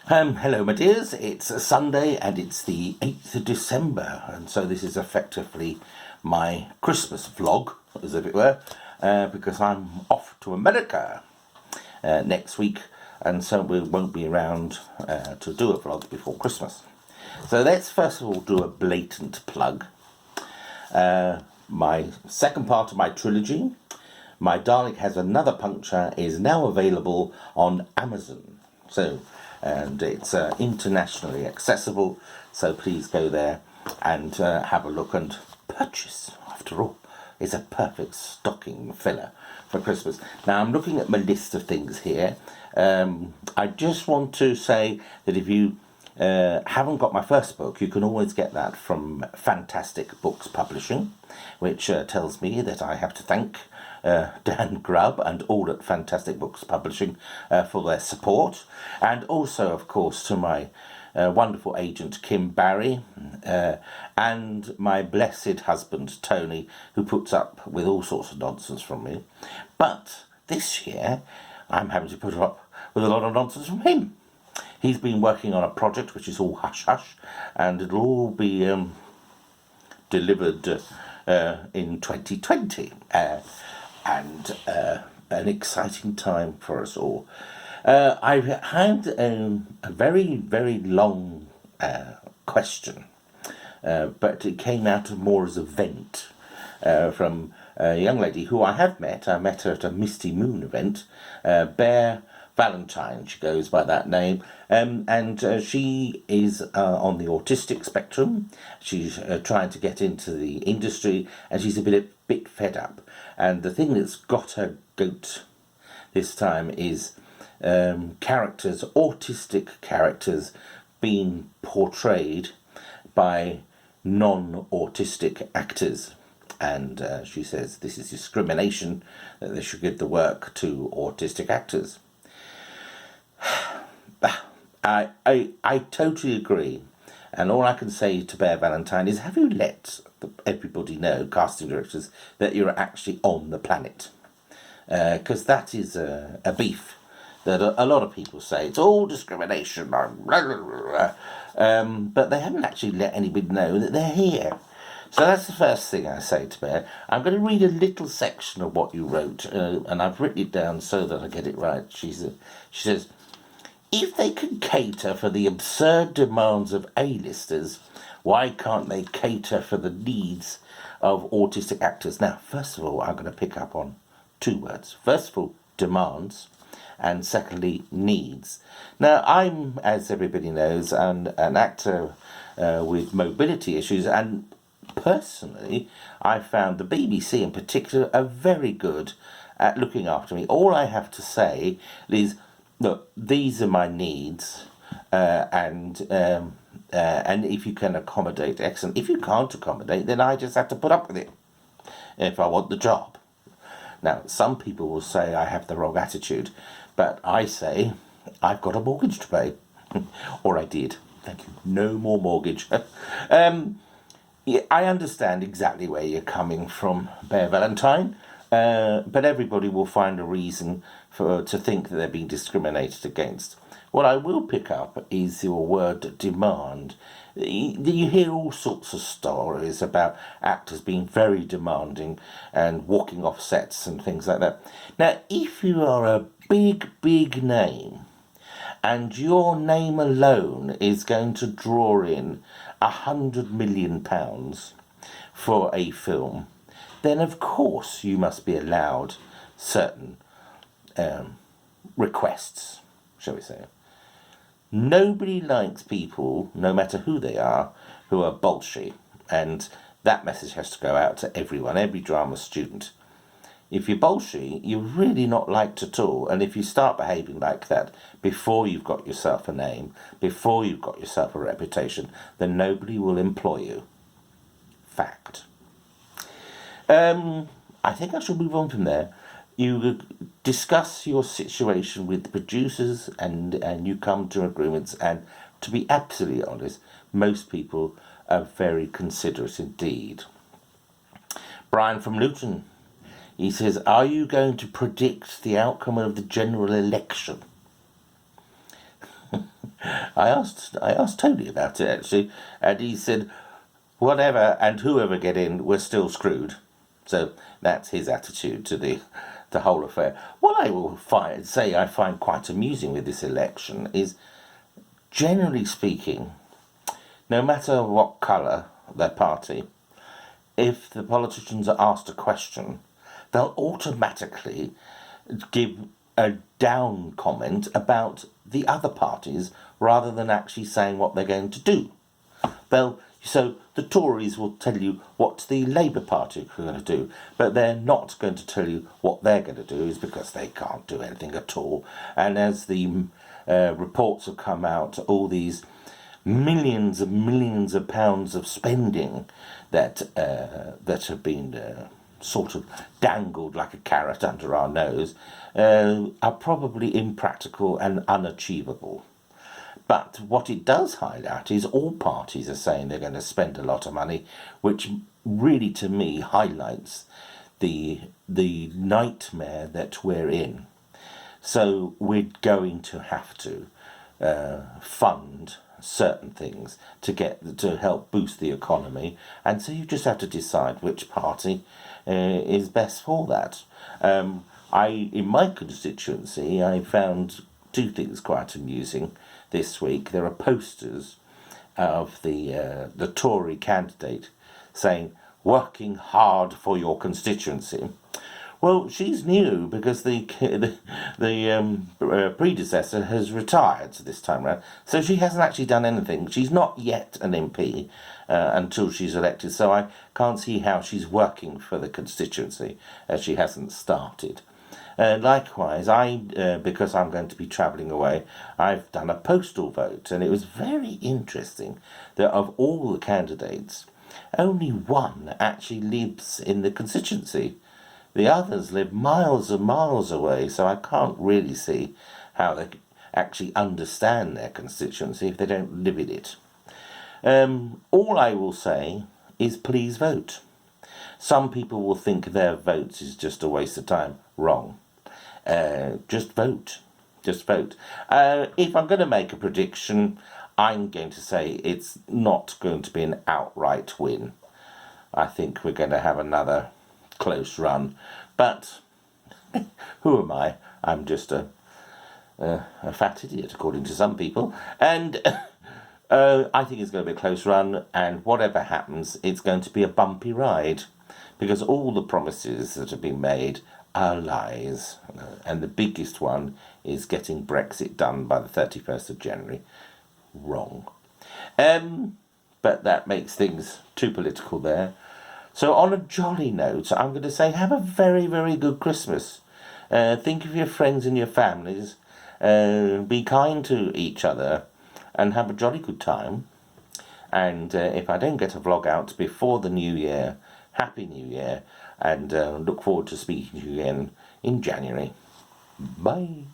Hello, my dears. It's a Sunday and it's the 8th of December, and so this is effectively my Christmas vlog, as if it were, because I'm off to America next week, and so we won't be around to do a vlog before Christmas. So let's first of all do a blatant plug. My second part of my trilogy, My Dalek Has Another Puncture, is now available on Amazon. And it's internationally accessible, so please go there and have a look and purchase. After all, it's a perfect stocking filler for Christmas. Now, I'm looking at my list of things here. I just want to say that if you haven't got my first book, you can always get that from Fantastic Books Publishing, which tells me that I have to thank Dan Grubb and all at Fantastic Books Publishing for their support, and also, of course, to my wonderful agent Kim Barry and my blessed husband Tony, who puts up with all sorts of nonsense from me. But this year I'm having to put up with a lot of nonsense from him. He's been working on a project which is all hush-hush, and it'll all be delivered in 2020. And an exciting time for us all. I've had a very, very long question, but it came out more as a vent from a young lady who I have met. I met her at a Misty Moon event, Bear Valentine, she goes by that name, and she is on the autistic spectrum. She's trying to get into the industry, and she's a bit fed up. And the thing that's got her goat this time is characters, autistic characters, being portrayed by non-autistic actors. And she says this is discrimination, that they should give the work to autistic actors. I totally agree, and all I can say to Bear Valentine is, have you let everybody know, casting directors, that you're actually on the planet? Because that is a beef that a lot of people say. It's all discrimination, but they haven't actually let anybody know that they're here. So that's the first thing I say to Bear. I'm going to read a little section of what you wrote, and I've written it down so that I get it right. She says, if they can cater for the absurd demands of A-listers, why can't they cater for the needs of autistic actors? Now, first of all, I'm going to pick up on two words. First of all, demands, and secondly, needs. Now, I'm, as everybody knows, an actor with mobility issues, and personally, I found the BBC in particular are very good at looking after me. All I have to say is, look, these are my needs, and if you can accommodate, excellent. If you can't accommodate, then I just have to put up with it if I want the job. Now, some people will say I have the wrong attitude, but I say I've got a mortgage to pay. Or I did. Thank you. No more mortgage. Yeah, I understand exactly where you're coming from, Bear Valentine, but everybody will find a reason to think that they're being discriminated against. What I will pick up is your word demand. You hear all sorts of stories about actors being very demanding and walking off sets and things like that. Now, if you are a big name, and your name alone is going to draw in £100 million for a film, then of course you must be allowed certain requests, shall we say. Nobody likes people, no matter who they are, who are bolshy, and that message has to go out to everyone, every drama student. If you're bolshy, you're really not liked at all, and if you start behaving like that before you've got yourself a name, before you've got yourself a reputation, then nobody will employ you. Fact. I think I should move on from there. You discuss your situation with the producers, and you come to agreements, and to be absolutely honest, most people are very considerate indeed. Brian from Luton, he says, are you going to predict the outcome of the general election? I asked Tony about it actually, and he said, whatever and whoever get in, we're still screwed. So that's his attitude to the whole affair. What I will I find quite amusing with this election is, generally speaking, no matter what colour their party, if the politicians are asked a question, they'll automatically give a down comment about the other parties rather than actually saying what they're going to do. So the Tories will tell you what the Labour Party are going to do, but they're not going to tell you what they're going to do, is because they can't do anything at all. And as the reports have come out, all these millions and millions of pounds of spending that have been sort of dangled like a carrot under our nose are probably impractical and unachievable. But what it does highlight is all parties are saying they're going to spend a lot of money, which really, to me, highlights the nightmare that we're in. So we're going to have to fund certain things to help boost the economy, and so you just have to decide which party is best for that. In my constituency, I found two things quite amusing this week. There are posters of the Tory candidate saying, "Working hard for your constituency." Well, she's new because the predecessor has retired this time round, so she hasn't actually done anything. She's not yet an MP until she's elected, so I can't see how she's working for the constituency as she hasn't started. Likewise, because I'm going to be travelling away, I've done a postal vote, and it was very interesting that of all the candidates, only one actually lives in the constituency. The others live miles and miles away, so I can't really see how they actually understand their constituency if they don't live in it. All I will say is please vote. Some people will think their votes is just a waste of time. Wrong. Just vote. Just vote. If I'm going to make a prediction, I'm going to say it's not going to be an outright win. I think we're going to have another close run, but who am I? I'm just a fat idiot, according to some people, and I think it's going to be a close run, and whatever happens, it's going to be a bumpy ride, because all the promises that have been made are lies, and the biggest one is getting Brexit done by the 31st of January. Wrong. But that makes things too political there. So on a jolly note, I'm going to say have a very, very good Christmas. Think of your friends and your families. Be kind to each other and have a jolly good time. And if I don't get a vlog out before the New Year, Happy New Year. And look forward to speaking to you again in January. Bye.